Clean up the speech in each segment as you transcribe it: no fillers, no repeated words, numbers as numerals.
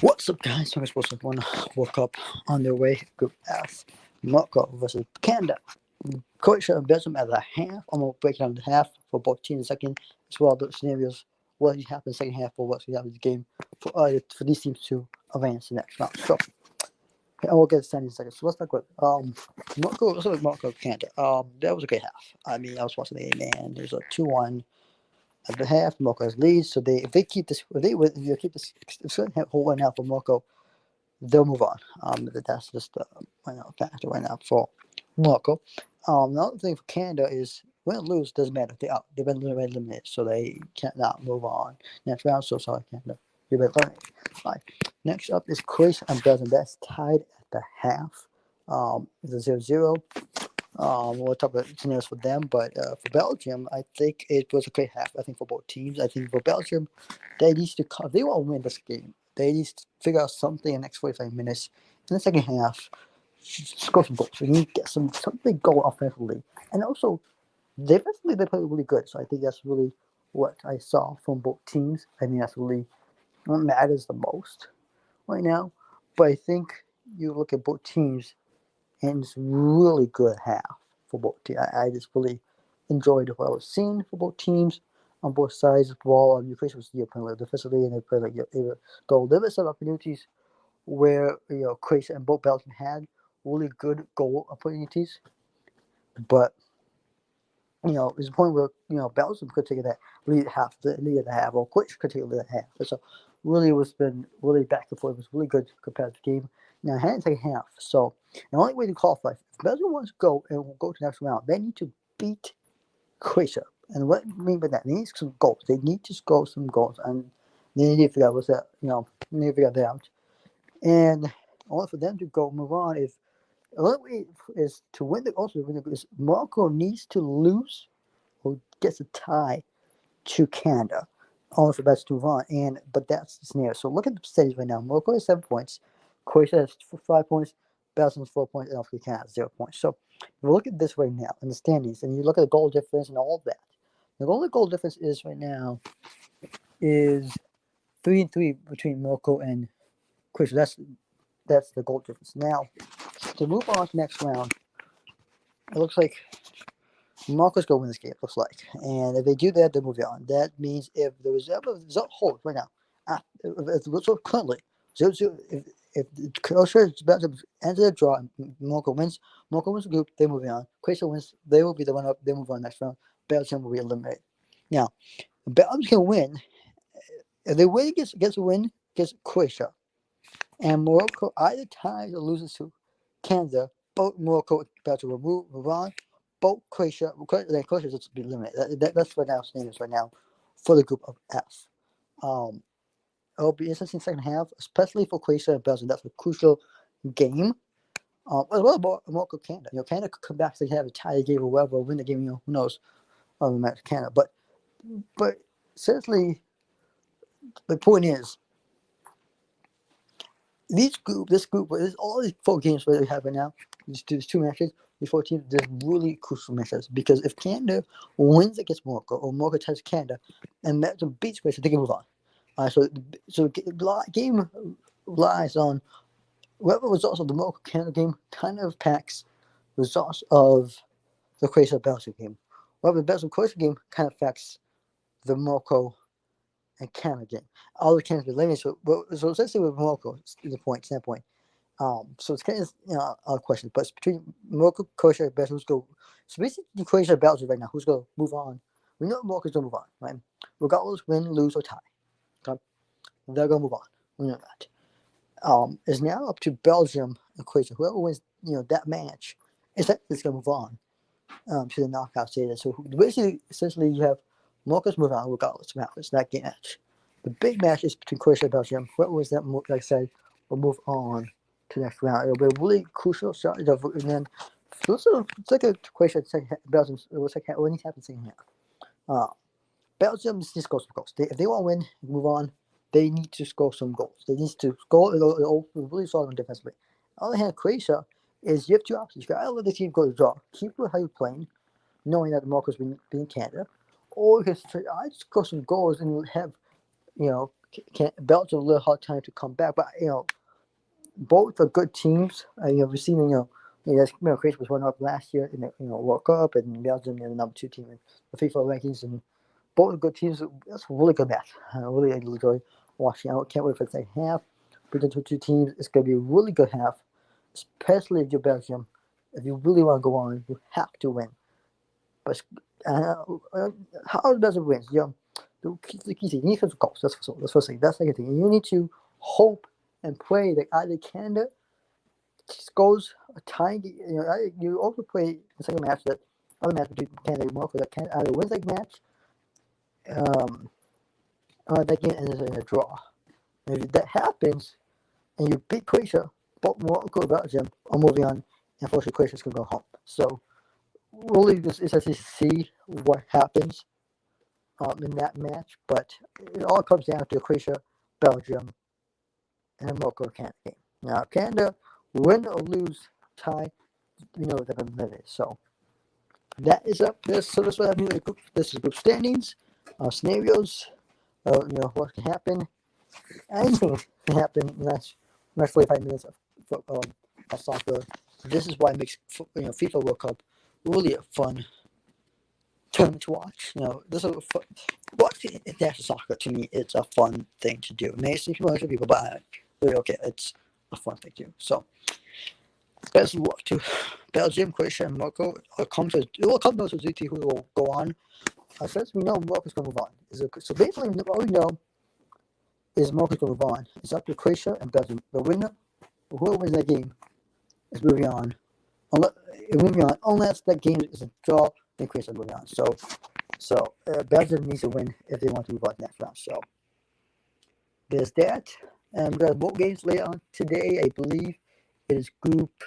What's up, guys? Thanks for one World Cup on their way. Group F, Morocco versus Canada. Croatia and Belgium at the half. I'm gonna break it down to half for both teams in a second, as well as the scenarios. What happened in the second half for what's happened in the game for these teams to advance the next round. So, okay, I will get started in a second. So let's start with Morocco. Let's start with Morocco Canada. That was a great half. I mean, I was watching the game, and there's a 2-1 at the half. Morocco has leads, so if they keep this, if they keep this, if they hold one out for Morocco, they'll move on. That's just right now factor right now for Morocco. Another thing for Canada is win or lose doesn't matter. They've been eliminated, so they cannot move on next round. So sorry, Canada, you've been eliminated. All right. Next up is Croatia and Belgium. That's tied at the half. It's a 0-0. We'll talk about scenarios for them, but for Belgium, I think it was a great half. I think for both teams, I think for Belgium, they need to if they want to win this game, they need to figure out something in the next 45 minutes. In the second half, score some goals. We need to get something going offensively, and also defensively they play really good. So I think that's really what I saw from both teams. I think that's really what matters the most right now. But I think you look at both teams and it's really good half for both teams. I just really enjoyed what I was seeing for both teams on both sides of the ball. Ukraine was playing like defensively, and they played like they were goal limits of opportunities where Croatia and both Belgium had really good goal opportunities, but there's a point where Belgium could take that lead at the half, or Croatia could take the lead at half. So really, it was been really back and forth. It was really good compared to the game. Now, hand take half. So the only way to qualify, if Belgium wants to go and will go to the next round, they need to beat Croatia. And what I mean by that, they need some goals. They need to score some goals, and they need to figure out what's that. They need to figure that out. And only for them to go move on is the only way is to win the also win the is Morocco needs to lose or gets a tie to Canada. Only for that to move on. But that's the scenario. So look at the percentage right now. Morocco has 7 points, Croatia has 5 points, Belgium has 4 points, and obviously Canada has 0 points. So if you look at this right now in the standings, and you look at the goal difference and all of that. The only goal difference is right now is 3-3 between Morocco and Croatia. That's the goal difference. Now to move on to the next round, it looks like Morocco's going to win this game, it looks like. And if they do that, they move on. That means if the result holds right now, if the result currently, 0-0, if Croatia is about to enter the draw and Morocco wins the group, they move on. Croatia wins, they will be the one up, they move on next round. Belgium will be eliminated. Now, Belgium can win. If they win gets a win against Croatia, and Morocco either ties or loses to Canada, both Morocco and Belgium will move on. Both Croatia just be eliminated. That's what now standings right now for the group of F. It'll be interesting second half, especially for Croatia and Belgium. That's a crucial game. As well about Morocco Canada. Canada could come back to have a tie game or whatever, win the game. Who knows? Match Canada, but seriously, the point is this group, all these 4 games that we have right now, these 2 matches, these 4 teams, they're really crucial matches because if Canada wins against Morocco or Morocco ties Canada and Belgium beats Croatia, they can move on. So game lies on whatever results of the Morocco Canada game kind of impacts results of the Croatia Belgium game. Whatever the Belgium Croatia game kind of affects the Morocco and Canada game. All the Canada's been eliminated. So essentially with Morocco, the standpoint. So it's kind of a question, but it's between Morocco, Croatia, and Belgium. Who's go? So basically, Croatia and Belgium right now. Who's going to move on? We know Morocco's going to move on, right? Regardless, win, lose, or tie, okay? They're going to move on. We know that. It's now up to Belgium and Croatia. Whoever wins, that match, is going to move on to the knockout stage. So basically, essentially, you have Morocco's move on regardless of it's that game match. The big match is between Croatia and Belgium. Whoever wins that, like I said, will move on to the next round. It'll be a really crucial shot. And then let's take a Croatia and Belgium. It looks like what needs to happen second half. Belgium needs to score some goals. If they want to win, move on, they need to score some goals. They need to score. It'll really solid defensively. On the other hand, Croatia is you have 2 options. You can either let the team go to draw, keep how you're playing, knowing that Morocco's been in Canada, or you can try to score some goals and have Belgium a little hard time to come back, but both are good teams. We've seen Croatia was runner up last year in the World Cup, and Belgium the number 2 team in the FIFA rankings, and both are good teams. That's a really good match. I really enjoy watching. I can't wait for the second half. Between the 2 teams, it's going to be a really good half, especially if you're Belgium. If you really want to go on, you have to win. But how does it win? The key thing, you need to goals. That's first thing. That's the second thing. You need to hope and pray that either Canada scores a tying. You also pray the second match that other match between Canada and Morocco that Canada either wins that match, that game ends in a draw. And if that happens, and you beat Croatia, both Morocco and Belgium are moving on. Unfortunately, Croatia's going to go home. So really, this is to see what happens in that match, but it all comes down to Croatia, Belgium, and Morocco Canada game. Now, Canada, win or lose, tie, they're going to win it. So that is up. So that's what I mean. This is group standings, scenarios. What can happen? Anything can happen in the next 45 minutes of soccer. This is why it makes FIFA World Cup really a fun tournament to watch. This is watching international soccer to me. It's a fun thing to do. It may seem familiar to people, but it's a fun thing to do. So best of luck to Belgium, Croatia, and Morocco. It will come to ZT who will go on. As far as we know, Morocco's going to move on. So basically, all we know is Morocco's going to move on. It's up to Croatia and Belgium. The winner, whoever wins that game, is moving on. Unless that game is a draw, then Croatia is moving on. So Belgium needs to win if they want to move on to the next round. So there's that. And we got both games later on today. I believe it is Group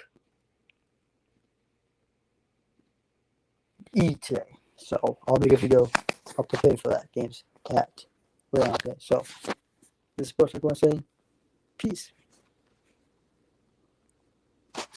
E today. So I'll make a video up to pay for that games at later on today. So this is Sports Like saying peace.